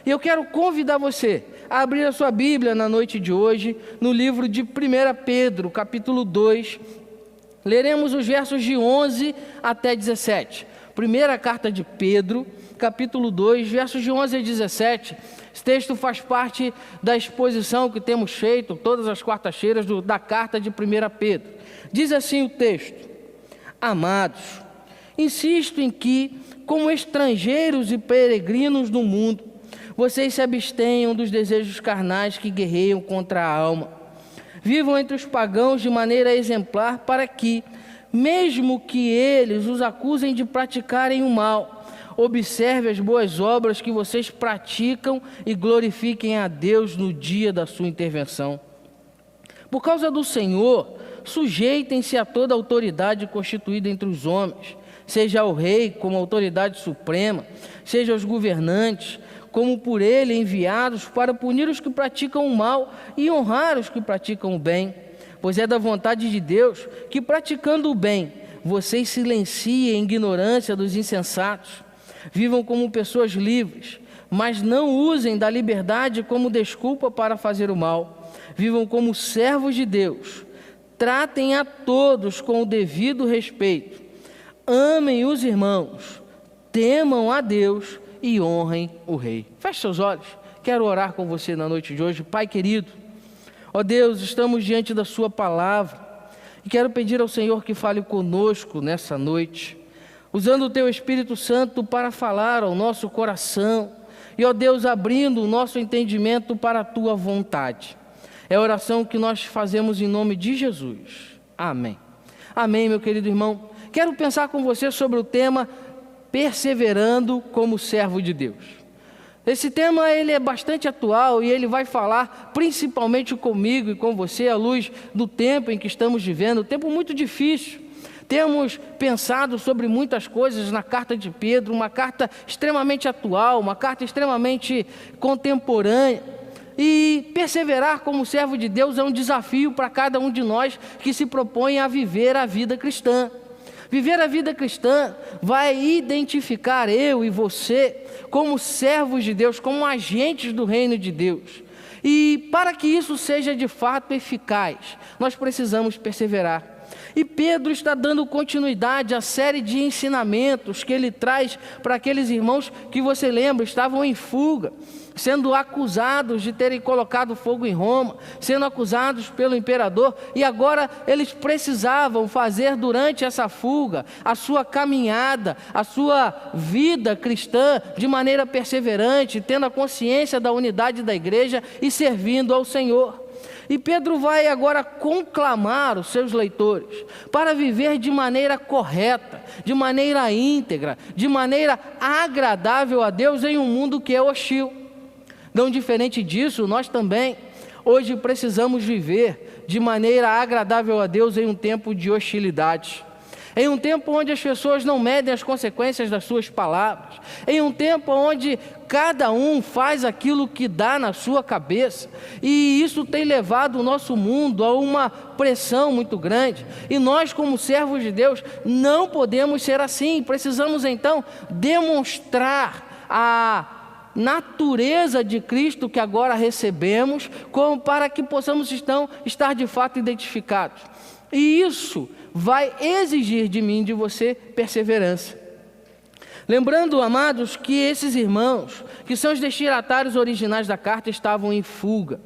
E eu quero convidar você a abrir a sua Bíblia na noite de hoje, no livro de 1 Pedro, capítulo 2. Leremos os versos de 11 até 17. Primeira carta de Pedro, capítulo 2, versos de 11 a 17. Esse texto faz parte da exposição que temos feito todas as quartas-feiras da carta de 1 Pedro. Diz assim o texto: Amados, insisto em que, como estrangeiros e peregrinos no mundo, vocês se abstenham dos desejos carnais que guerreiam contra a alma. Vivam entre os pagãos de maneira exemplar, para que, mesmo que eles os acusem de praticarem o mal, observe as boas obras que vocês praticam e glorifiquem a Deus no dia da sua intervenção. Por causa do Senhor, sujeitem-se a toda autoridade constituída entre os homens, seja ao rei como autoridade suprema, seja aos governantes, como por ele enviados para punir os que praticam o mal e honrar os que praticam o bem. Pois é da vontade de Deus que, praticando o bem, vocês silenciem a ignorância dos insensatos. Vivam como pessoas livres, mas não usem da liberdade como desculpa para fazer o mal. Vivam como servos de Deus. Tratem a todos com o devido respeito. Amem os irmãos. Temam a Deus e honrem o Rei. Feche seus olhos. Quero orar com você na noite de hoje. Pai querido, ó Deus, estamos diante da sua palavra e quero pedir ao Senhor que fale conosco nessa noite, usando o teu Espírito Santo para falar ao nosso coração e, ó Deus, abrindo o nosso entendimento para a tua vontade. É a oração que nós fazemos em nome de Jesus. Amém. Amém, meu querido irmão. Quero pensar com você sobre o tema perseverando como servo de Deus. Esse tema ele é bastante atual e ele vai falar principalmente comigo e com você à luz do tempo em que estamos vivendo, um tempo muito difícil. Temos pensado sobre muitas coisas na carta de Pedro, uma carta extremamente atual, uma carta extremamente contemporânea. E perseverar como servo de Deus é um desafio para cada um de nós que se propõe a viver a vida cristã. Viver a vida cristã vai identificar eu e você como servos de Deus, como agentes do reino de Deus. E para que isso seja de fato eficaz, nós precisamos perseverar. E Pedro está dando continuidade à série de ensinamentos que ele traz para aqueles irmãos que, você lembra, estavam em fuga, sendo acusados de terem colocado fogo em Roma, sendo acusados pelo imperador, e agora eles precisavam fazer durante essa fuga a sua caminhada, a sua vida cristã de maneira perseverante, tendo a consciência da unidade da igreja e servindo ao Senhor. E Pedro vai agora conclamar os seus leitores para viver de maneira correta, de maneira íntegra, de maneira agradável a Deus em um mundo que é hostil. Não diferente disso, nós também hoje precisamos viver de maneira agradável a Deus em um tempo de hostilidade. Em um tempo onde as pessoas não medem as consequências das suas palavras. Em um tempo onde cada um faz aquilo que dá na sua cabeça. E isso tem levado o nosso mundo a uma pressão muito grande. E nós, como servos de Deus, não podemos ser assim. Precisamos então demonstrar a natureza de Cristo que agora recebemos, como para que possamos então estar de fato identificados. E isso vai exigir de mim e de você perseverança. Lembrando, amados, que esses irmãos, que são os destinatários originais da carta, estavam em fuga.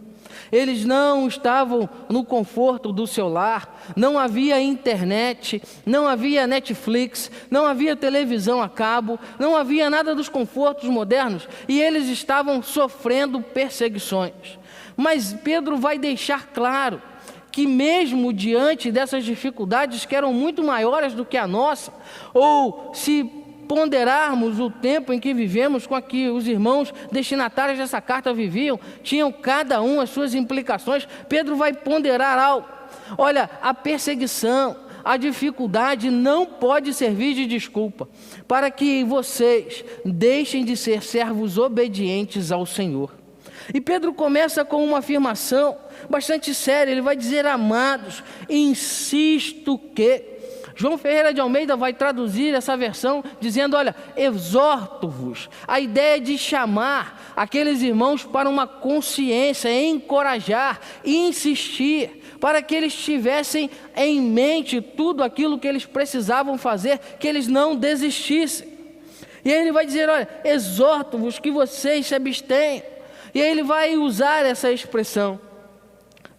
Eles não estavam no conforto do seu lar, não havia internet, não havia Netflix, não havia televisão a cabo, não havia nada dos confortos modernos, e eles estavam sofrendo perseguições. Mas Pedro vai deixar claro que mesmo diante dessas dificuldades que eram muito maiores do que a nossa, ou se ponderarmos o tempo em que vivemos com a que os irmãos destinatários dessa carta viviam, tinham cada um as suas implicações, Pedro vai ponderar algo. Olha, a perseguição, a dificuldade não pode servir de desculpa para que vocês deixem de ser servos obedientes ao Senhor. E Pedro começa com uma afirmação bastante séria. Ele vai dizer: amados, insisto que. João Ferreira de Almeida vai traduzir essa versão dizendo, olha, exorto-vos. A ideia de chamar aqueles irmãos para uma consciência, encorajar, insistir, para que eles tivessem em mente tudo aquilo que eles precisavam fazer, que eles não desistissem. E aí ele vai dizer, olha, exorto-vos que vocês se abstenham. E aí ele vai usar essa expressão.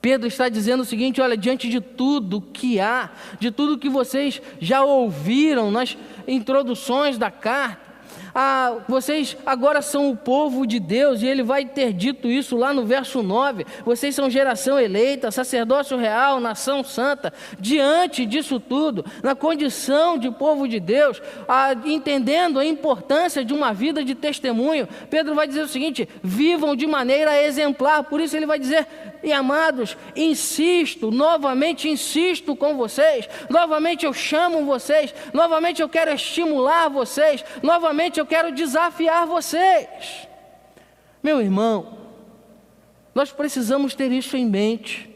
Pedro está dizendo o seguinte, olha, diante de tudo que há, de tudo que vocês já ouviram nas introduções da carta, vocês agora são o povo de Deus, e ele vai ter dito isso lá no verso 9, vocês são geração eleita, sacerdócio real, nação santa. Diante disso tudo, na condição de povo de Deus, entendendo a importância de uma vida de testemunho, Pedro vai dizer o seguinte, vivam de maneira exemplar. Por isso ele vai dizer, e amados, novamente insisto com vocês, novamente eu chamo vocês, novamente eu quero estimular vocês, novamente eu quero desafiar vocês. Meu irmão, nós precisamos ter isso em mente.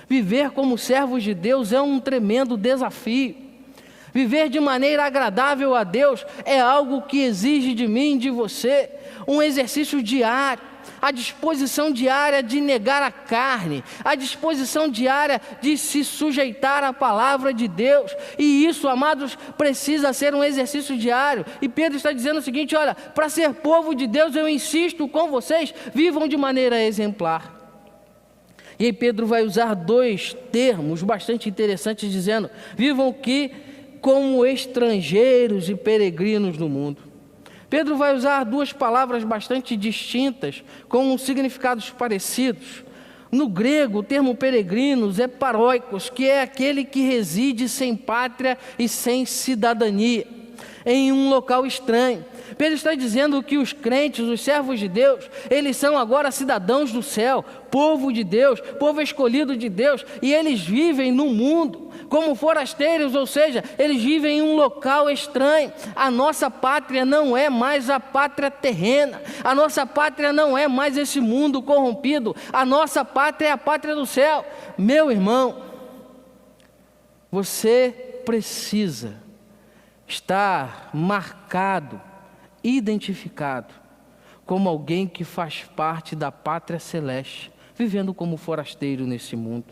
Viver como servos de Deus é um tremendo desafio. Viver de maneira agradável a Deus é algo que exige de mim, de você, um exercício diário. A disposição diária de negar a carne, a disposição diária de se sujeitar à palavra de Deus, e isso, amados, precisa ser um exercício diário. E Pedro está dizendo o seguinte, olha, para ser povo de Deus eu insisto com vocês, vivam de maneira exemplar. E aí Pedro vai usar dois termos bastante interessantes, dizendo, vivam como estrangeiros e peregrinos no mundo. Pedro vai usar duas palavras bastante distintas, com significados parecidos. No grego, o termo peregrinos é paróicos, que é aquele que reside sem pátria e sem cidadania, em um local estranho. Pedro está dizendo que os crentes, os servos de Deus, eles são agora cidadãos do céu, povo de Deus, povo escolhido de Deus, e eles vivem no mundo como forasteiros, ou seja, eles vivem em um local estranho. A nossa pátria não é mais a pátria terrena, a nossa pátria não é mais esse mundo corrompido, a nossa pátria é a pátria do céu. Meu irmão, você precisa estar marcado, identificado como alguém que faz parte da pátria celeste, vivendo como forasteiro nesse mundo.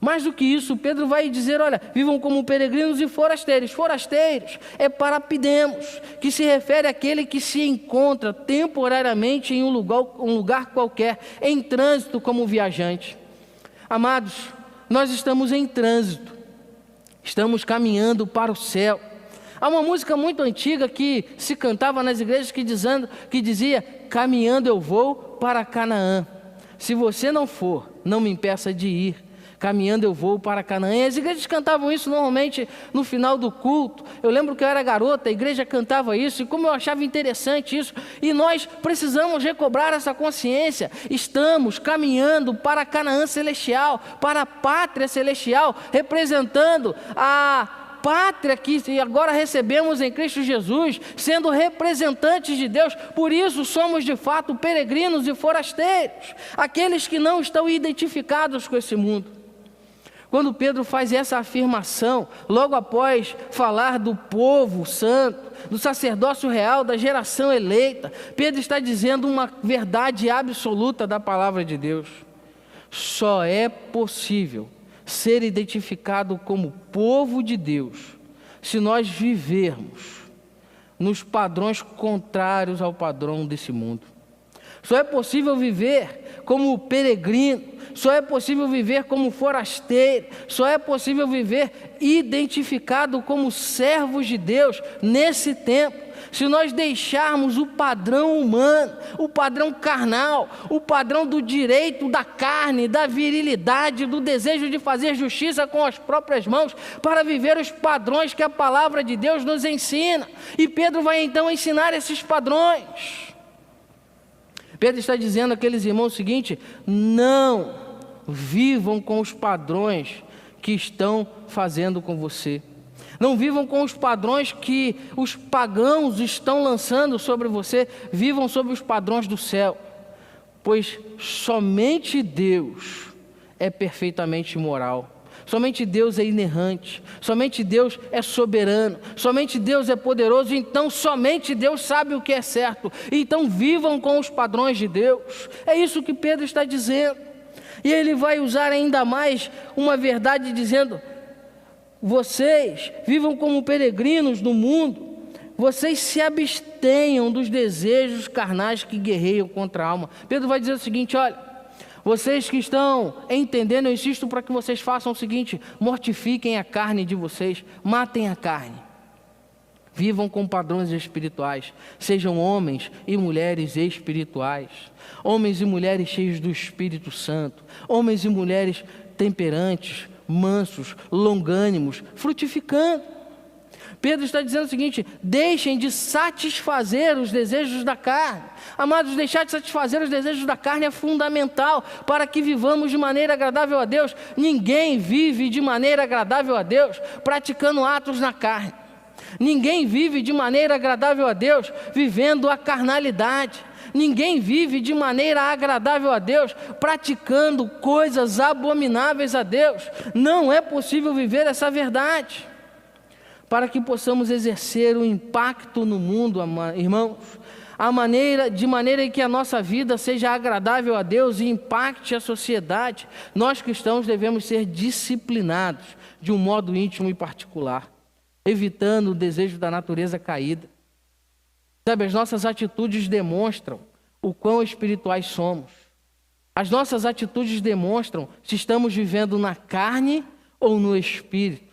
Mais do que isso, Pedro vai dizer, olha, vivam como peregrinos e forasteiros. Forasteiros é parapidemos, que se refere àquele que se encontra temporariamente em um lugar qualquer, em trânsito como viajante. Amados, nós estamos em trânsito, estamos caminhando para o céu. Há uma música muito antiga que se cantava nas igrejas que dizia, caminhando eu vou para Canaã. Se você não for, não me impeça de ir. Caminhando eu vou para Canaã. E as igrejas cantavam isso normalmente no final do culto. Eu lembro que eu era garota, a igreja cantava isso, e como eu achava interessante isso, e nós precisamos recobrar essa consciência. Estamos caminhando para Canaã celestial, para a pátria celestial, representando a pátria que agora recebemos em Cristo Jesus, sendo representantes de Deus. Por isso somos de fato peregrinos e forasteiros, aqueles que não estão identificados com esse mundo. Quando Pedro faz essa afirmação, logo após falar do povo santo, do sacerdócio real, da geração eleita, Pedro está dizendo uma verdade absoluta da palavra de Deus. Só é possível ser identificado como povo de Deus se nós vivermos nos padrões contrários ao padrão desse mundo. Só é possível viver como peregrino, só é possível viver como forasteiro, só é possível viver identificado como servos de Deus nesse tempo, se nós deixarmos o padrão humano, o padrão carnal, o padrão do direito da carne, da virilidade, do desejo de fazer justiça com as próprias mãos, para viver os padrões que a palavra de Deus nos ensina. E Pedro vai então ensinar esses padrões. Pedro está dizendo àqueles irmãos o seguinte: não vivam com os padrões que estão fazendo com você. Não vivam com os padrões que os pagãos estão lançando sobre você. Vivam sob os padrões do céu. Pois somente Deus é perfeitamente moral. somente Deus é inerrante, somente Deus é soberano, somente Deus é poderoso, então somente Deus sabe o que é certo. Então vivam com os padrões de Deus. É isso que Pedro está dizendo. E ele vai usar ainda mais uma verdade dizendo: vocês vivam como peregrinos no mundo, vocês se abstenham dos desejos carnais que guerreiam contra a alma. Pedro vai dizer o seguinte: olha, vocês que estão entendendo, eu insisto para que vocês façam o seguinte: mortifiquem a carne de vocês, matem a carne. Vivam com padrões espirituais, sejam homens e mulheres espirituais, homens e mulheres cheios do Espírito Santo, homens e mulheres temperantes, mansos, longânimos, frutificando. Pedro está dizendo o seguinte: deixem de satisfazer os desejos da carne. Amados, deixar de satisfazer os desejos da carne é fundamental para que vivamos de maneira agradável a Deus. Ninguém vive de maneira agradável a Deus praticando atos na carne. Ninguém vive de maneira agradável a Deus vivendo a carnalidade. Ninguém vive de maneira agradável a Deus praticando coisas abomináveis a Deus. Não é possível viver essa verdade. Para que possamos exercer o impacto no mundo, irmãos, de maneira em que a nossa vida seja agradável a Deus e impacte a sociedade, nós cristãos devemos ser disciplinados de um modo íntimo e particular, evitando o desejo da natureza caída. Sabe, as nossas atitudes demonstram o quão espirituais somos. As nossas atitudes demonstram se estamos vivendo na carne ou no espírito.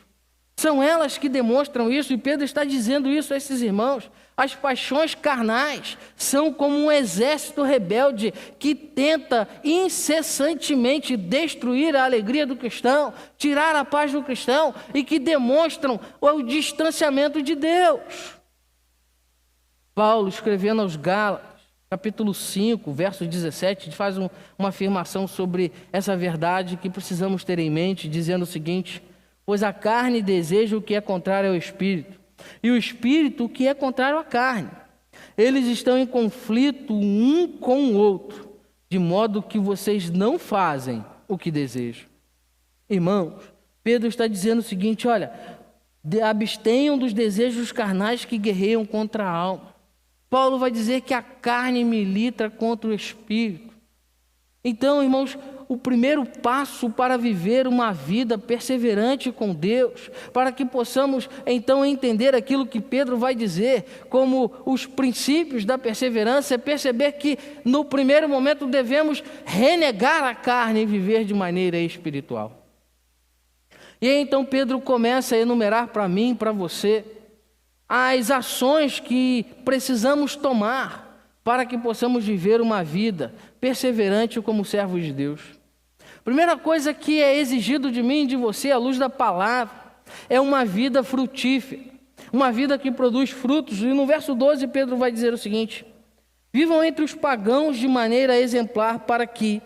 São elas que demonstram isso, e Pedro está dizendo isso a esses irmãos. As paixões carnais são como um exército rebelde que tenta incessantemente destruir a alegria do cristão, tirar a paz do cristão, e que demonstram o distanciamento de Deus. Paulo, escrevendo aos Gálatas, capítulo 5, verso 17, faz uma afirmação sobre essa verdade que precisamos ter em mente, dizendo o seguinte: pois a carne deseja o que é contrário ao espírito, e o espírito o que é contrário à carne. Eles estão em conflito um com o outro, de modo que vocês não fazem o que desejam. Irmãos, Pedro está dizendo o seguinte: olha, abstenham dos desejos carnais que guerreiam contra a alma. Paulo vai dizer que a carne milita contra o espírito. Então, irmãos, o primeiro passo para viver uma vida perseverante com Deus, para que possamos então entender aquilo que Pedro vai dizer como os princípios da perseverança, é perceber que no primeiro momento devemos renegar a carne e viver de maneira espiritual. E aí então Pedro começa a enumerar para mim e para você as ações que precisamos tomar para que possamos viver uma vida perseverante como servos de Deus. Primeira coisa que é exigido de mim e de você, à luz da palavra, é uma vida frutífera, uma vida que produz frutos. E no verso 12 Pedro vai dizer o seguinte: vivam entre os pagãos de maneira exemplar, para que,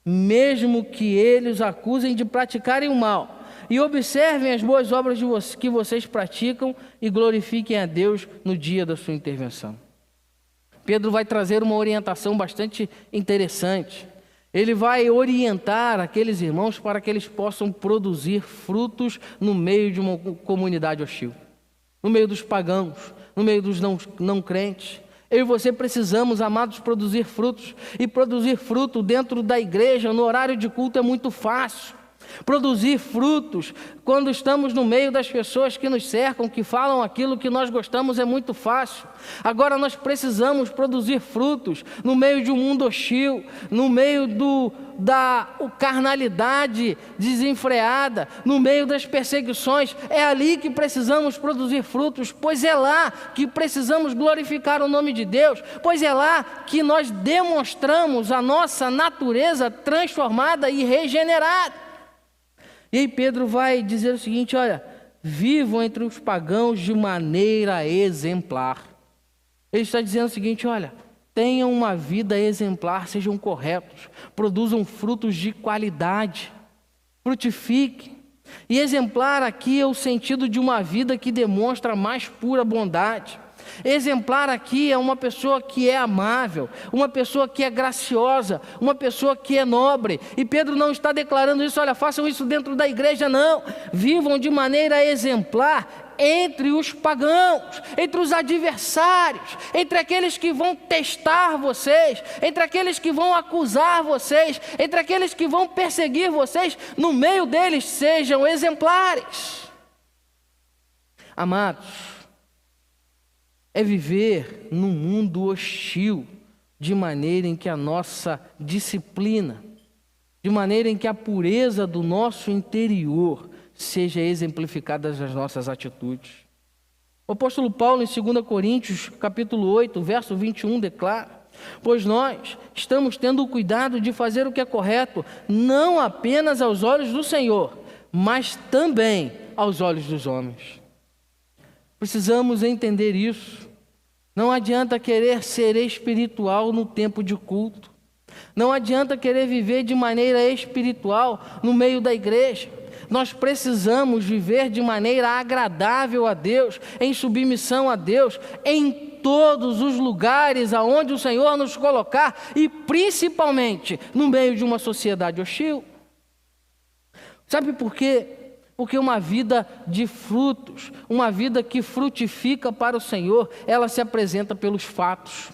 mesmo que eles os acusem de praticarem o mal, e observem as boas obras que vocês praticam e glorifiquem a Deus no dia da sua intervenção. Pedro vai trazer uma orientação bastante interessante. Ele vai orientar aqueles irmãos para que eles possam produzir frutos no meio de uma comunidade hostil, no meio dos pagãos, no meio dos não crentes. Eu e você precisamos, amados, produzir frutos. E produzir fruto dentro da igreja, no horário de culto, é muito fácil. Produzir frutos quando estamos no meio das pessoas que nos cercam, que falam aquilo que nós gostamos, é muito fácil. Agora nós precisamos produzir frutos no meio de um mundo hostil, no meio da carnalidade desenfreada, no meio das perseguições. É ali que precisamos produzir frutos, pois é lá que precisamos glorificar o nome de Deus, pois é lá que nós demonstramos a nossa natureza transformada e regenerada. E aí Pedro vai dizer o seguinte: olha, vivam entre os pagãos de maneira exemplar. Ele está dizendo o seguinte: olha, tenham uma vida exemplar, sejam corretos, produzam frutos de qualidade, frutifiquem. E exemplar aqui é o sentido de uma vida que demonstra a mais pura bondade. Exemplar aqui é uma pessoa que é amável, uma pessoa que é graciosa, uma pessoa que é nobre. E Pedro não está declarando isso, olha, façam isso dentro da igreja, não. Vivam de maneira exemplar entre os pagãos, entre os adversários, entre aqueles que vão testar vocês, entre aqueles que vão acusar vocês, entre aqueles que vão perseguir vocês. No meio deles sejam exemplares. Amados, é viver num mundo hostil, de maneira em que a nossa disciplina, de maneira em que a pureza do nosso interior seja exemplificada nas nossas atitudes. O apóstolo Paulo, em 2 Coríntios, capítulo 8, verso 21, declara: pois nós estamos tendo o cuidado de fazer o que é correto, não apenas aos olhos do Senhor, mas também aos olhos dos homens. Precisamos entender isso. Não adianta querer ser espiritual no tempo de culto. Não adianta querer viver de maneira espiritual no meio da igreja. Nós precisamos viver de maneira agradável a Deus, em submissão a Deus, em todos os lugares aonde o Senhor nos colocar, e principalmente no meio de uma sociedade hostil. Sabe por quê? Porque uma vida de frutos, uma vida que frutifica para o Senhor, ela se apresenta pelos fatos.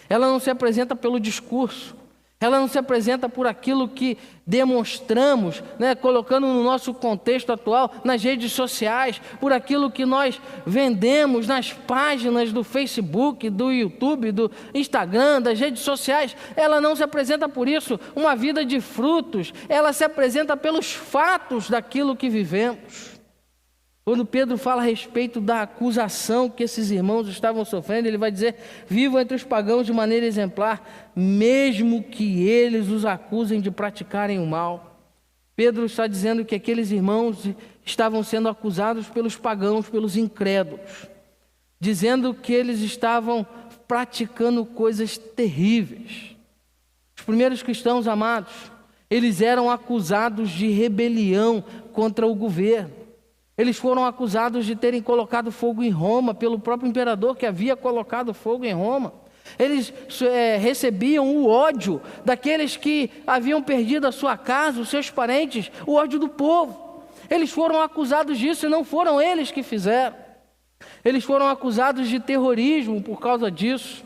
Ela não se apresenta pelo discurso. Ela não se apresenta por aquilo que demonstramos, colocando no nosso contexto atual, nas redes sociais, por aquilo que nós vendemos nas páginas do Facebook, do YouTube, do Instagram, das redes sociais. Ela não se apresenta por isso. Uma vida de frutos, ela se apresenta pelos fatos daquilo que vivemos. Quando Pedro fala a respeito da acusação que esses irmãos estavam sofrendo, ele vai dizer: vivam entre os pagãos de maneira exemplar, mesmo que eles os acusem de praticarem o mal. Pedro está dizendo que aqueles irmãos estavam sendo acusados pelos pagãos, pelos incrédulos, dizendo que eles estavam praticando coisas terríveis. Os primeiros cristãos, amados, eles eram acusados de rebelião contra o governo. Eles foram acusados de terem colocado fogo em Roma, pelo próprio imperador que havia colocado fogo em Roma. Eles recebiam o ódio daqueles que haviam perdido a sua casa, os seus parentes, o ódio do povo. Eles foram acusados disso e não foram eles que fizeram. Eles foram acusados de terrorismo por causa disso.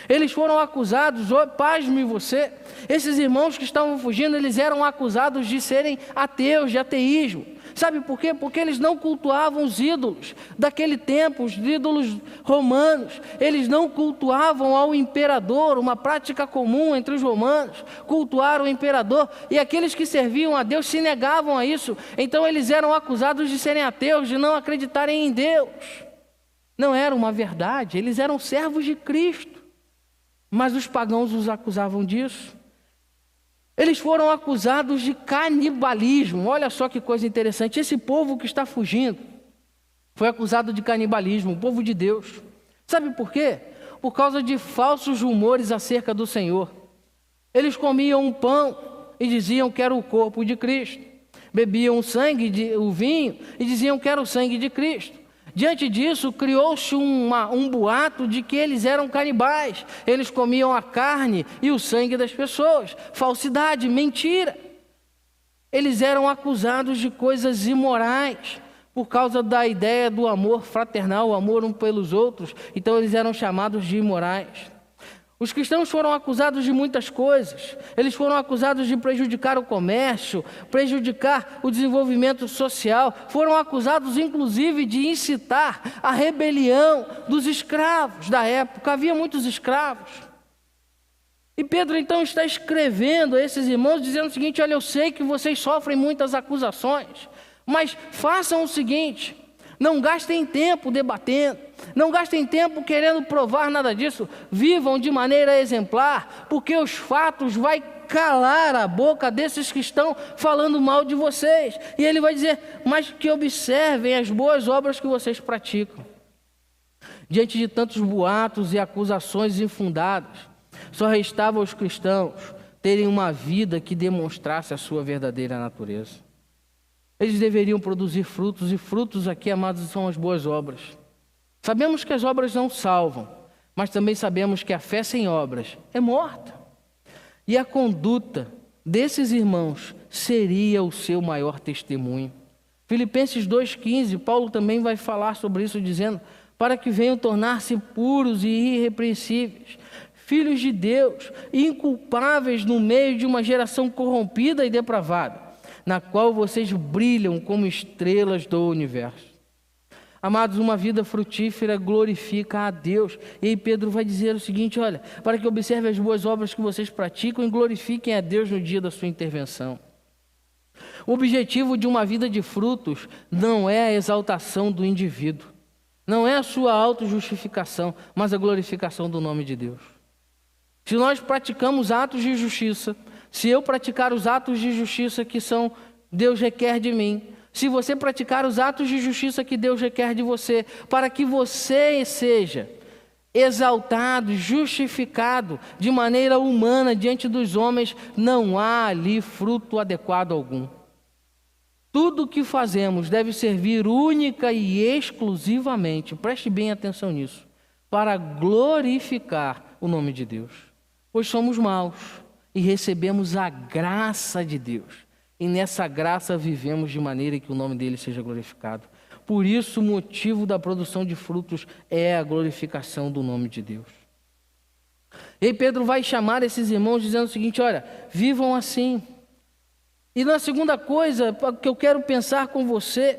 Eles foram acusados, pasme você, esses irmãos que estavam fugindo, eles eram acusados de serem ateus, de ateísmo. Sabe por quê? Porque eles não cultuavam os ídolos daquele tempo, os ídolos romanos. Eles não cultuavam ao imperador, uma prática comum entre os romanos, cultuar o imperador. E aqueles que serviam a Deus se negavam a isso. Então eles eram acusados de serem ateus, de não acreditarem em Deus. Não era uma verdade, eles eram servos de Cristo. Mas os pagãos os acusavam disso. Eles foram acusados de canibalismo. Olha só que coisa interessante. Esse povo que está fugindo foi acusado de canibalismo, o povo de Deus. Sabe por quê? Por causa de falsos rumores acerca do Senhor. Eles comiam um pão e diziam que era o corpo de Cristo. Bebiam o vinho e diziam que era o sangue de Cristo. Diante disso, criou-se um boato de que eles eram canibais. Eles comiam a carne e o sangue das pessoas. Falsidade, mentira. Eles eram acusados de coisas imorais por causa da ideia do amor fraternal, o amor um pelos outros. Então eles eram chamados de imorais. Os cristãos foram acusados de muitas coisas. Eles foram acusados de prejudicar o comércio, prejudicar o desenvolvimento social. Foram acusados, inclusive, de incitar a rebelião dos escravos da época. Havia muitos escravos. E Pedro, então, está escrevendo a esses irmãos, dizendo o seguinte: olha, eu sei que vocês sofrem muitas acusações, mas façam o seguinte: não gastem tempo debatendo, não gastem tempo querendo provar nada disso. Vivam de maneira exemplar, porque os fatos vão calar a boca desses que estão falando mal de vocês. E ele vai dizer: mas que observem as boas obras que vocês praticam. Diante de tantos boatos e acusações infundadas, só restava aos cristãos terem uma vida que demonstrasse a sua verdadeira natureza. Eles deveriam produzir frutos, e frutos aqui, amados, são as boas obras. Sabemos que as obras não salvam, mas também sabemos que a fé sem obras é morta. E a conduta desses irmãos seria o seu maior testemunho. Filipenses 2,15, Paulo também vai falar sobre isso, dizendo: para que venham tornar-se puros e irrepreensíveis, filhos de Deus, inculpáveis no meio de uma geração corrompida e depravada, na qual vocês brilham como estrelas do universo. Amados, uma vida frutífera glorifica a Deus. E aí Pedro vai dizer o seguinte: olha, para que observe as boas obras que vocês praticam e glorifiquem a Deus no dia da sua intervenção. O objetivo de uma vida de frutos não é a exaltação do indivíduo, não é a sua autojustificação, mas a glorificação do nome de Deus. Se nós praticamos atos de justiça, se eu praticar os atos de justiça que Deus requer de mim, se você praticar os atos de justiça que Deus requer de você, para que você seja exaltado, justificado de maneira humana diante dos homens, não há ali fruto adequado algum. Tudo o que fazemos deve servir única e exclusivamente, preste bem atenção nisso, para glorificar o nome de Deus. Pois somos maus e recebemos a graça de Deus. E nessa graça vivemos de maneira que o nome dele seja glorificado. Por isso, o motivo da produção de frutos é a glorificação do nome de Deus. E Pedro vai chamar esses irmãos dizendo o seguinte: olha, vivam assim. E na segunda coisa que eu quero pensar com você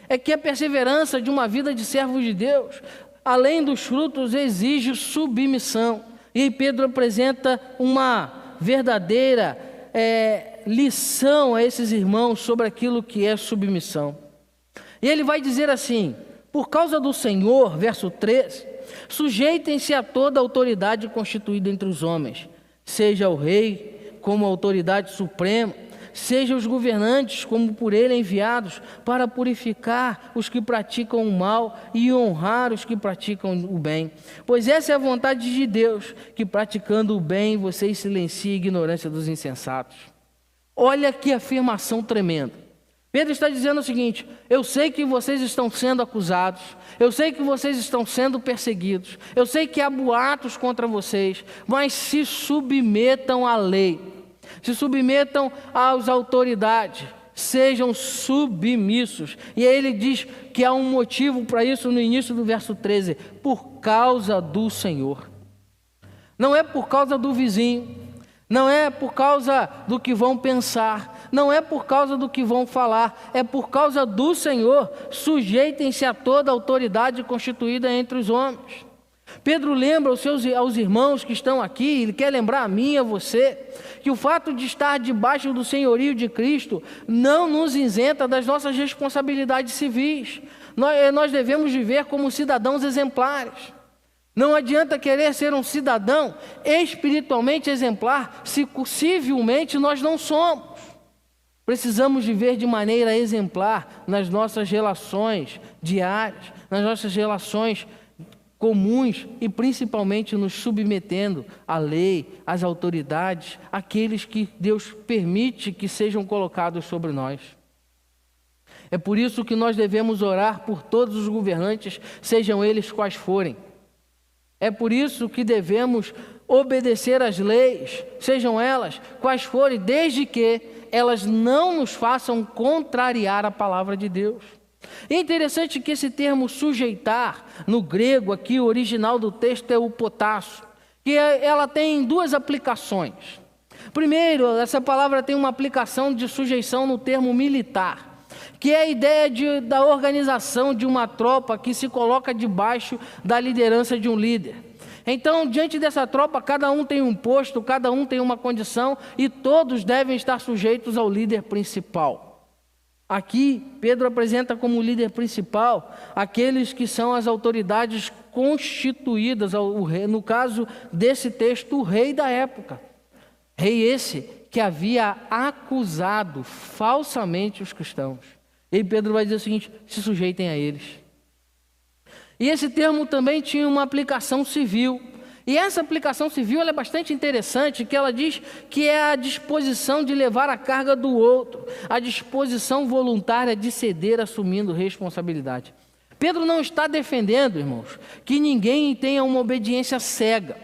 é que a perseverança de uma vida de servo de Deus, além dos frutos, exige submissão. E aí Pedro apresenta uma verdadeira lição a esses irmãos sobre aquilo que é submissão. E ele vai dizer assim: por causa do Senhor, verso 3, sujeitem-se a toda autoridade constituída entre os homens, seja o rei como autoridade suprema, seja os governantes como por ele enviados, para purificar os que praticam o mal e honrar os que praticam o bem. Pois essa é a vontade de Deus, que praticando o bem vocês silenciem a ignorância dos insensatos. Olha que afirmação tremenda. Pedro está dizendo o seguinte: eu sei que vocês estão sendo acusados, eu sei que vocês estão sendo perseguidos, eu sei que há boatos contra vocês, mas se submetam à lei, se submetam às autoridades, sejam submissos. E aí ele diz que há um motivo para isso no início do verso 13: por causa do Senhor. Não é por causa do vizinho, não é por causa do que vão pensar, não é por causa do que vão falar, é por causa do Senhor. Sujeitem-se a toda autoridade constituída entre os homens. Pedro lembra aos irmãos que estão aqui, ele quer lembrar a mim e a você, que o fato de estar debaixo do senhorio de Cristo não nos isenta das nossas responsabilidades civis. Nós devemos viver como cidadãos exemplares. Não adianta querer ser um cidadão espiritualmente exemplar se possivelmente nós não somos. Precisamos viver de maneira exemplar nas nossas relações diárias, nas nossas relações comuns e principalmente nos submetendo à lei, às autoridades, àqueles que Deus permite que sejam colocados sobre nós. É por isso que nós devemos orar por todos os governantes, sejam eles quais forem. É por isso que devemos obedecer às leis, sejam elas quais forem, desde que elas não nos façam contrariar a palavra de Deus. É interessante que esse termo sujeitar, no grego aqui, o original do texto é o potasso, que ela tem duas aplicações. Primeiro, essa palavra tem uma aplicação de sujeição no termo militar, que é a ideia da organização de uma tropa que se coloca debaixo da liderança de um líder. Então, diante dessa tropa, cada um tem um posto, cada um tem uma condição e todos devem estar sujeitos ao líder principal. Aqui, Pedro apresenta como líder principal aqueles que são as autoridades constituídas, no caso desse texto, o rei da época. Rei esse que havia acusado falsamente os cristãos. E Pedro vai dizer o seguinte: se sujeitem a eles. E esse termo também tinha uma aplicação civil. E essa aplicação civil ela é bastante interessante, que ela diz que é a disposição de levar a carga do outro, a disposição voluntária de ceder assumindo responsabilidade. Pedro não está defendendo, irmãos, que ninguém tenha uma obediência cega,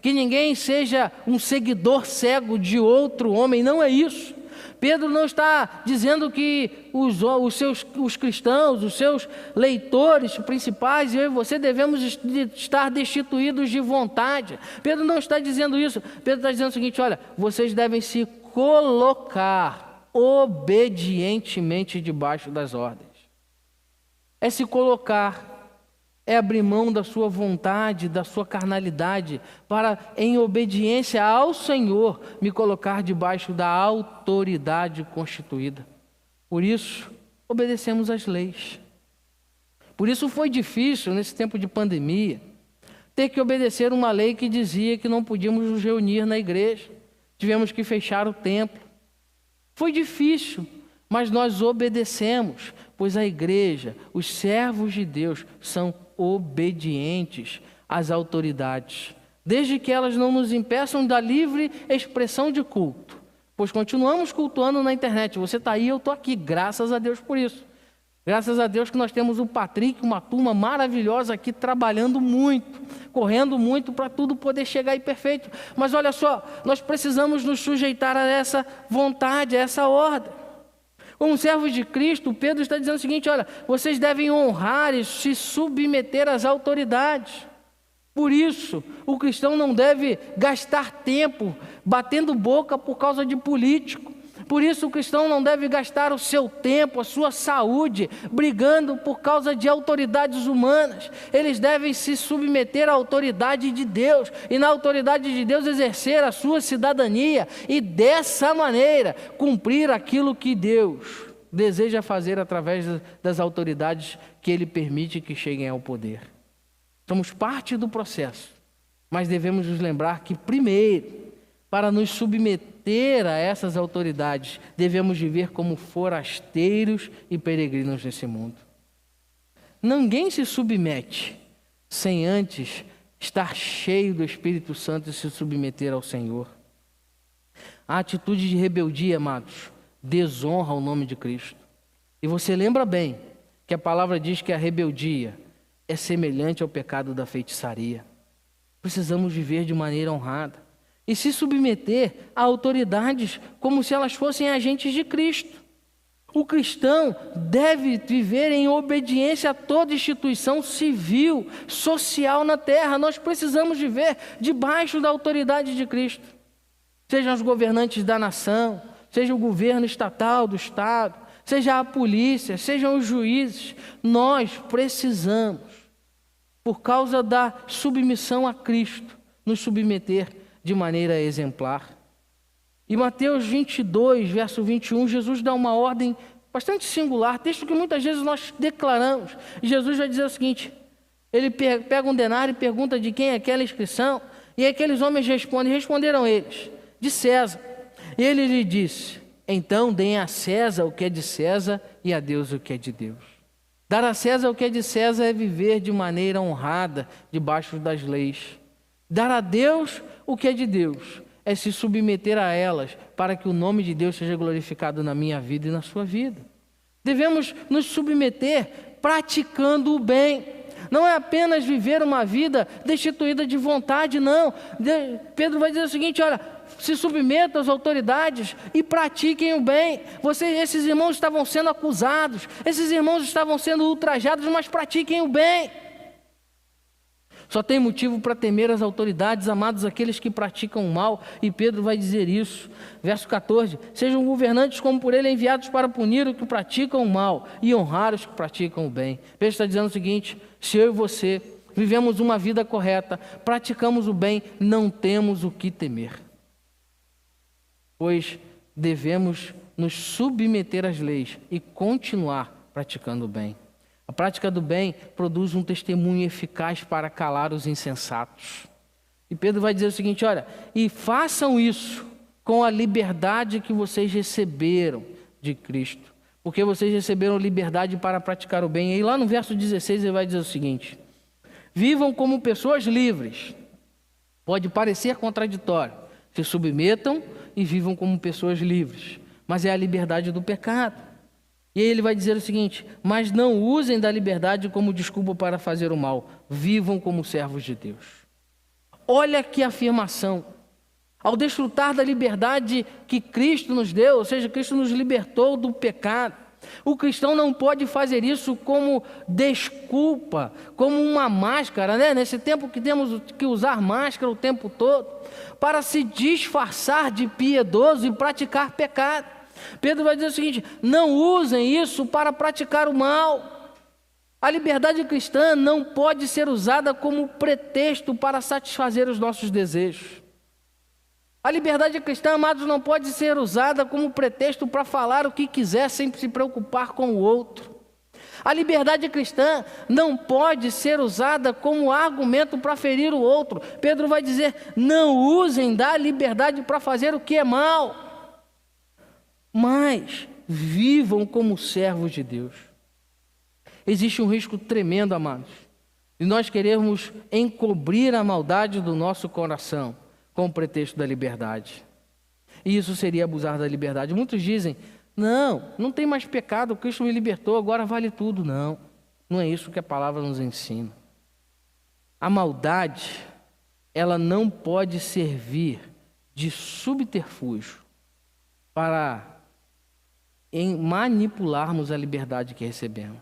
que ninguém seja um seguidor cego de outro homem, não é isso. Pedro não está dizendo que os cristãos, os seus leitores principais, eu e você devemos estar destituídos de vontade. Pedro não está dizendo isso. Pedro está dizendo o seguinte: olha, vocês devem se colocar obedientemente debaixo das ordens. É se colocar, é abrir mão da sua vontade, da sua carnalidade, para, em obediência ao Senhor, me colocar debaixo da autoridade constituída. Por isso, obedecemos às leis. Por isso foi difícil, nesse tempo de pandemia, ter que obedecer uma lei que dizia que não podíamos nos reunir na igreja. Tivemos que fechar o templo. Foi difícil, mas nós obedecemos, pois a igreja, os servos de Deus, são obedientes às autoridades, desde que elas não nos impeçam da livre expressão de culto, pois continuamos cultuando na internet. Você está aí, eu estou aqui, graças a Deus por isso. Graças a Deus que nós temos o Patrick, uma turma maravilhosa aqui, trabalhando muito, correndo muito para tudo poder chegar aí perfeito. Mas olha só, nós precisamos nos sujeitar a essa vontade, a essa ordem. Como servos de Cristo, Pedro está dizendo o seguinte: olha, vocês devem honrar e se submeter às autoridades. Por isso, o cristão não deve gastar tempo batendo boca por causa de político. Por isso, o cristão não deve gastar o seu tempo, a sua saúde, brigando por causa de autoridades humanas. Eles devem se submeter à autoridade de Deus, e na autoridade de Deus exercer a sua cidadania, e dessa maneira cumprir aquilo que Deus deseja fazer através das autoridades que Ele permite que cheguem ao poder. Somos parte do processo, mas devemos nos lembrar que primeiro, para nos submeter a essas autoridades, devemos viver como forasteiros e peregrinos nesse mundo. Ninguém se submete sem antes estar cheio do Espírito Santo e se submeter ao Senhor. A atitude de rebeldia, amados, desonra o nome de Cristo. E você lembra bem que a palavra diz que a rebeldia é semelhante ao pecado da feitiçaria. Precisamos viver de maneira honrada e se submeter a autoridades como se elas fossem agentes de Cristo. O cristão deve viver em obediência a toda instituição civil, social na terra. Nós precisamos viver debaixo da autoridade de Cristo. Sejam os governantes da nação, seja o governo estatal do Estado, seja a polícia, sejam os juízes. Nós precisamos, por causa da submissão a Cristo, nos submeter de maneira exemplar. Em Mateus 22, verso 21, Jesus dá uma ordem bastante singular, texto que muitas vezes nós declaramos. E Jesus vai dizer o seguinte: ele pega um denário e pergunta de quem é aquela inscrição, e aqueles homens responderam eles: de César. E ele lhe disse: então deem a César o que é de César e a Deus o que é de Deus. Dar a César o que é de César é viver de maneira honrada debaixo das leis. Dar a Deus o que é de Deus é se submeter a elas, para que o nome de Deus seja glorificado na minha vida e na sua vida. Devemos nos submeter praticando o bem. Não é apenas viver uma vida destituída de vontade, não. Pedro vai dizer o seguinte: olha, se submetam às autoridades e pratiquem o bem. Esses irmãos estavam sendo acusados, esses irmãos estavam sendo ultrajados, mas pratiquem o bem. Só tem motivo para temer as autoridades, amados, aqueles que praticam o mal, e Pedro vai dizer isso. Verso 14: sejam governantes como por ele enviados para punir os que praticam o mal e honrar os que praticam o bem. Pedro está dizendo o seguinte: se eu e você vivemos uma vida correta, praticamos o bem, não temos o que temer, pois devemos nos submeter às leis e continuar praticando o bem. A prática do bem produz um testemunho eficaz para calar os insensatos. E Pedro vai dizer o seguinte: olha, e façam isso com a liberdade que vocês receberam de Cristo, porque vocês receberam liberdade para praticar o bem. E lá no verso 16 ele vai dizer o seguinte: vivam como pessoas livres. Pode parecer contraditório, se submetam e vivam como pessoas livres, mas é a liberdade do pecado. E aí ele vai dizer o seguinte: mas não usem da liberdade como desculpa para fazer o mal, vivam como servos de Deus. Olha que afirmação. Ao desfrutar da liberdade que Cristo nos deu, ou seja, Cristo nos libertou do pecado, o cristão não pode fazer isso como desculpa, como uma máscara, né? Nesse tempo que temos que usar máscara o tempo todo, para se disfarçar de piedoso e praticar pecado. Pedro vai dizer o seguinte: não usem isso para praticar o mal. A liberdade cristã não pode ser usada como pretexto para satisfazer os nossos desejos. A liberdade cristã, amados, não pode ser usada como pretexto para falar o que quiser sem se preocupar com o outro. A liberdade cristã não pode ser usada como argumento para ferir o outro. Pedro vai dizer: não usem da liberdade para fazer o que é mal, mas vivam como servos de Deus. Existe um risco tremendo, amados, de nós querermos encobrir a maldade do nosso coração com o pretexto da liberdade. E isso seria abusar da liberdade. Muitos dizem: não tem mais pecado, Cristo me libertou, agora vale tudo. Não é isso que a palavra nos ensina. A maldade, ela não pode servir de subterfúgio para manipularmos a liberdade que recebemos.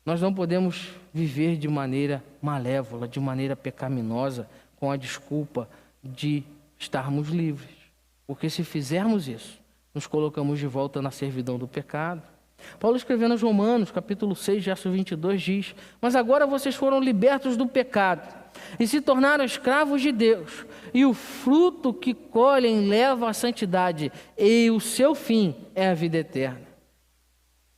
Nós não podemos viver de maneira malévola, de maneira pecaminosa, com a desculpa de estarmos livres. Porque se fizermos isso, nos colocamos de volta na servidão do pecado. Paulo, escrevendo aos Romanos, capítulo 6, verso 22, diz: mas agora vocês foram libertos do pecado e se tornaram escravos de Deus, e o fruto que colhem leva à santidade, e o seu fim é a vida eterna.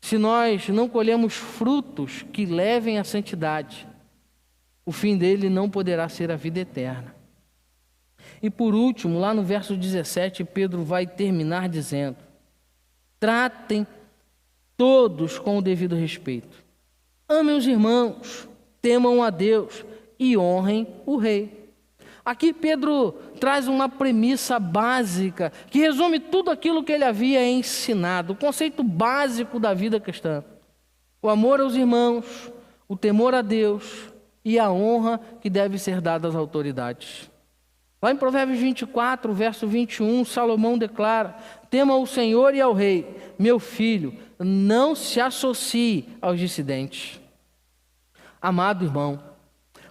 Se nós não colhemos frutos que levem à santidade, o fim dele não poderá ser a vida eterna. E por último, lá no verso 17, Pedro vai terminar dizendo: tratem todos com o devido respeito. Amem os irmãos, temam a Deus e honrem o rei. Aqui Pedro traz uma premissa básica que resume tudo aquilo que ele havia ensinado, o conceito básico da vida cristã: o amor aos irmãos, o temor a Deus e a honra que deve ser dada às autoridades. Lá em Provérbios 24, verso 21, Salomão declara: tema ao Senhor e ao rei, meu filho, não se associe aos dissidentes. Amado irmão,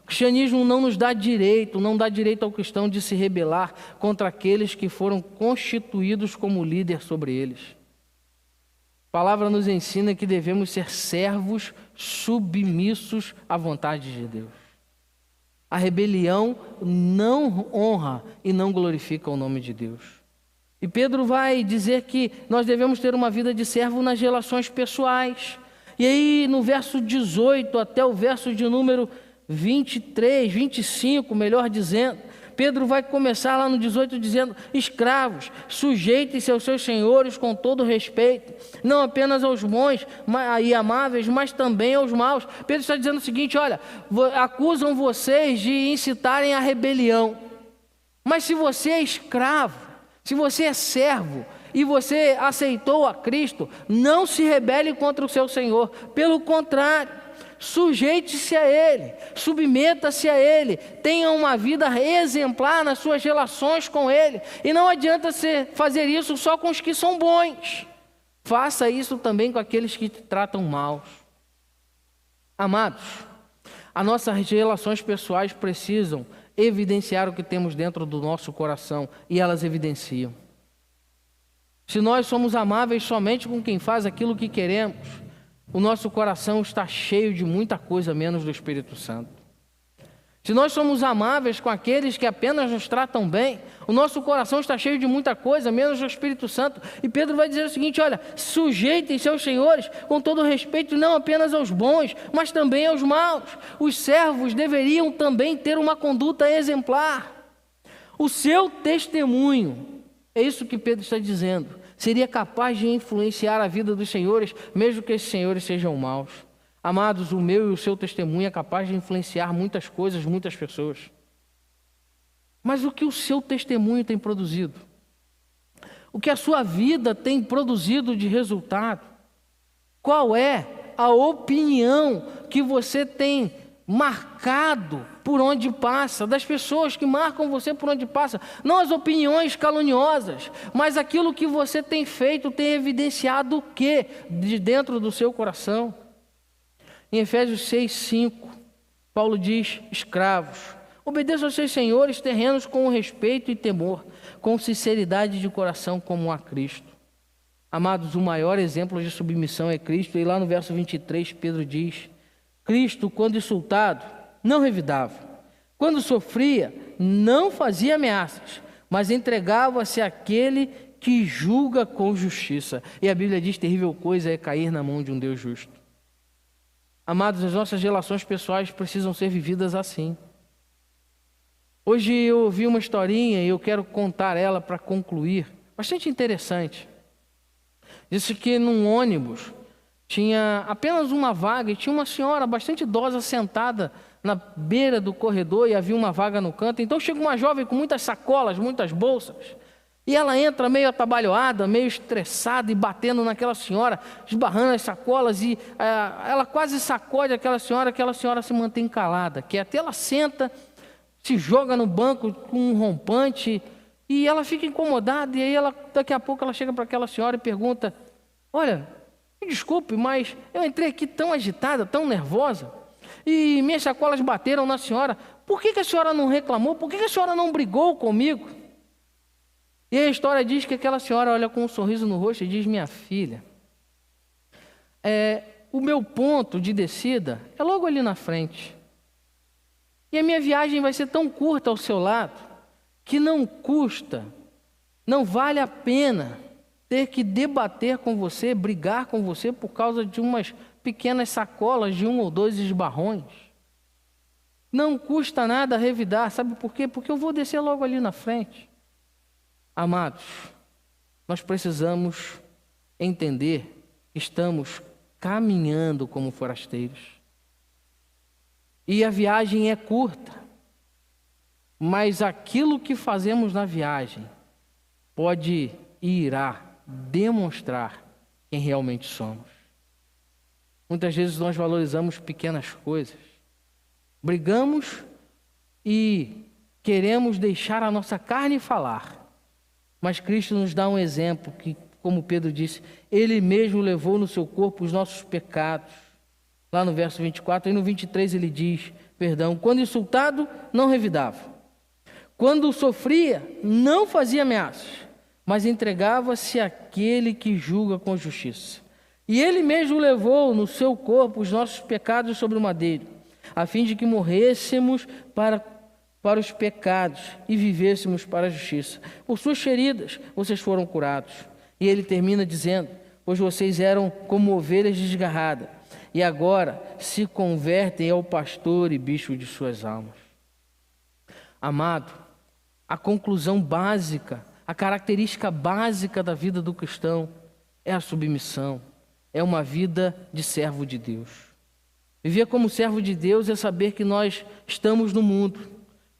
o cristianismo não dá direito ao cristão de se rebelar contra aqueles que foram constituídos como líder sobre eles. A palavra nos ensina que devemos ser servos submissos à vontade de Deus. A rebelião não honra e não glorifica o nome de Deus. E Pedro vai dizer que nós devemos ter uma vida de servo nas relações pessoais. E aí no verso 18 até o verso de número 23, 25, melhor dizendo, Pedro vai começar lá no 18 dizendo: escravos, sujeitem-se aos seus senhores com todo respeito, não apenas aos bons e amáveis, mas também aos maus. Pedro está dizendo o seguinte: olha, acusam vocês de incitarem a rebelião, mas se você é escravo, se você é servo e você aceitou a Cristo, não se rebele contra o seu Senhor, pelo contrário, sujeite-se a Ele, submeta-se a Ele, tenha uma vida exemplar nas suas relações com Ele. E não adianta você fazer isso só com os que são bons, faça isso também com aqueles que te tratam mal. Amados, as nossas relações pessoais precisam evidenciar o que temos dentro do nosso coração, e elas evidenciam. Se nós somos amáveis somente com quem faz aquilo que queremos, o nosso coração está cheio de muita coisa menos do Espírito Santo. Se nós somos amáveis com aqueles que apenas nos tratam bem, o nosso coração está cheio de muita coisa menos do Espírito Santo. E Pedro vai dizer o seguinte: olha, sujeitem-se aos senhores com todo respeito, não apenas aos bons, mas também aos maus. Os servos deveriam também ter uma conduta exemplar. O seu testemunho, é isso que Pedro está dizendo, seria capaz de influenciar a vida dos senhores, mesmo que esses senhores sejam maus. Amados, o meu e o seu testemunho é capaz de influenciar muitas coisas, muitas pessoas. Mas o que o seu testemunho tem produzido? O que a sua vida tem produzido de resultado? Qual é a opinião que você tem marcado por onde passa, das pessoas que marcam você por onde passa? Não as opiniões caluniosas, mas aquilo que você tem feito, tem evidenciado o que de dentro do seu coração. Em Efésios 6:5, Paulo diz: escravos, obedeçam aos seus senhores terrenos com respeito e temor, com sinceridade de coração como a Cristo. Amados, o maior exemplo de submissão é Cristo. E lá no verso 23, Pedro diz: Cristo, quando insultado, não revidava. Quando sofria, não fazia ameaças, mas entregava-se àquele que julga com justiça. E a Bíblia diz: terrível coisa é cair na mão de um Deus justo. Amados, as nossas relações pessoais precisam ser vividas assim. Hoje eu ouvi uma historinha e eu quero contar ela para concluir. Bastante interessante. Disse que num ônibus tinha apenas uma vaga e tinha uma senhora bastante idosa sentada na beira do corredor e havia uma vaga no canto. Então chega uma jovem com muitas sacolas, muitas bolsas, e ela entra meio atabalhoada, meio estressada e batendo naquela senhora, esbarrando as sacolas, e ela quase sacode aquela senhora se mantém calada, que até ela senta, se joga no banco com um rompante, e ela fica incomodada. E aí daqui a pouco ela chega para aquela senhora e pergunta: olha, me desculpe, mas eu entrei aqui tão agitada, tão nervosa, e minhas sacolas bateram na senhora. Por que a senhora não reclamou? Por que a senhora não brigou comigo? E a história diz que aquela senhora olha com um sorriso no rosto e diz: minha filha, o meu ponto de descida é logo ali na frente. E a minha viagem vai ser tão curta ao seu lado, que não vale a pena ter que debater com você, brigar com você por causa de umas pequenas sacolas de 1 ou 2 esbarrões. Não custa nada revidar. Sabe por quê? Porque eu vou descer logo ali na frente. Amados, nós precisamos entender que estamos caminhando como forasteiros. E a viagem é curta, mas aquilo que fazemos na viagem pode e irá demonstrar quem realmente somos. Muitas vezes nós valorizamos pequenas coisas, brigamos e queremos deixar a nossa carne falar. Mas Cristo nos dá um exemplo que, como Pedro disse, Ele mesmo levou no seu corpo os nossos pecados. Lá no verso 24, e no 23 ele diz, quando insultado, não revidava. Quando sofria, não fazia ameaças, mas entregava-se àquele que julga com justiça. E Ele mesmo levou no seu corpo os nossos pecados sobre o madeiro, a fim de que morrêssemos para os pecados e vivêssemos para a justiça. Por suas feridas vocês foram curados. E ele termina dizendo: pois vocês eram como ovelhas desgarradas, e agora se convertem ao pastor e bicho de suas almas. Amado, a conclusão básica, a característica básica da vida do cristão é a submissão, é uma vida de servo de Deus. Viver como servo de Deus é saber que nós estamos no mundo,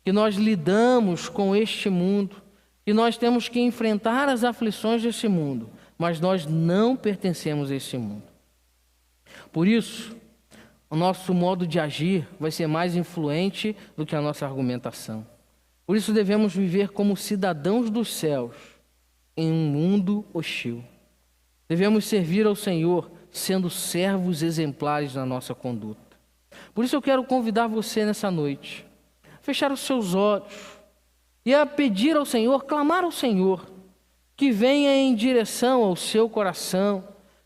que nós lidamos com este mundo, que nós temos que enfrentar as aflições deste mundo, mas nós não pertencemos a este mundo. Por isso, o nosso modo de agir vai ser mais influente do que a nossa argumentação. Por isso devemos viver como cidadãos dos céus em um mundo hostil. Devemos servir ao Senhor sendo servos exemplares na nossa conduta. Por isso eu quero convidar você nessa noite fechar os seus olhos e a pedir ao Senhor, clamar ao Senhor, que venha em direção ao seu coração,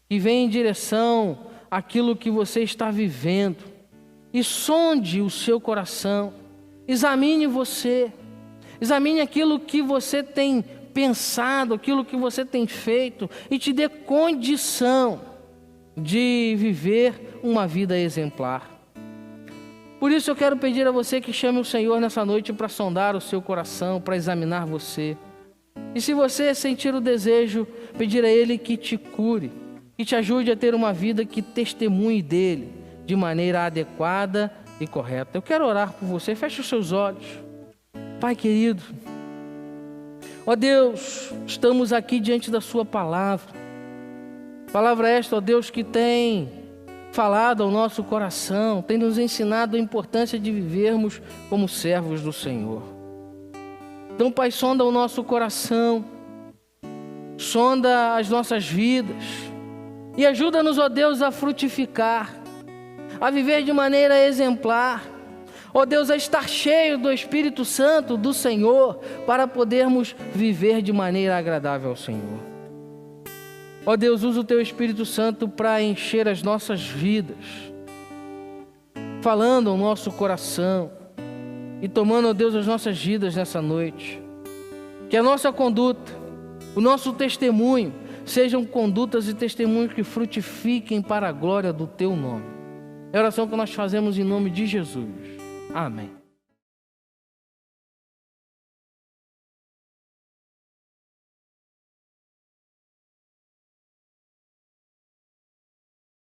que venha em direção àquilo que você está vivendo, e sonde o seu coração, examine você, examine aquilo que você tem pensado, aquilo que você tem feito, e te dê condição de viver uma vida exemplar. Por isso eu quero pedir a você que chame o Senhor nessa noite para sondar o seu coração, para examinar você. E se você sentir o desejo, pedir a Ele que te cure, que te ajude a ter uma vida que testemunhe dEle de maneira adequada e correta. Eu quero orar por você, feche os seus olhos. Pai querido, ó Deus, estamos aqui diante da Sua palavra. Palavra esta, ó Deus, que tem falado ao nosso coração, tem nos ensinado a importância de vivermos como servos do Senhor. Então, Pai, sonda o nosso coração, sonda as nossas vidas e ajuda-nos, ó Deus, a frutificar, a viver de maneira exemplar, ó Deus, a estar cheio do Espírito Santo do Senhor, para podermos viver de maneira agradável ao Senhor. Ó Deus, usa o Teu Espírito Santo para encher as nossas vidas, falando ao nosso coração e tomando, ó Deus, as nossas vidas nessa noite. Que a nossa conduta, o nosso testemunho, sejam condutas e testemunhos que frutifiquem para a glória do Teu nome. É a oração que nós fazemos em nome de Jesus. Amém.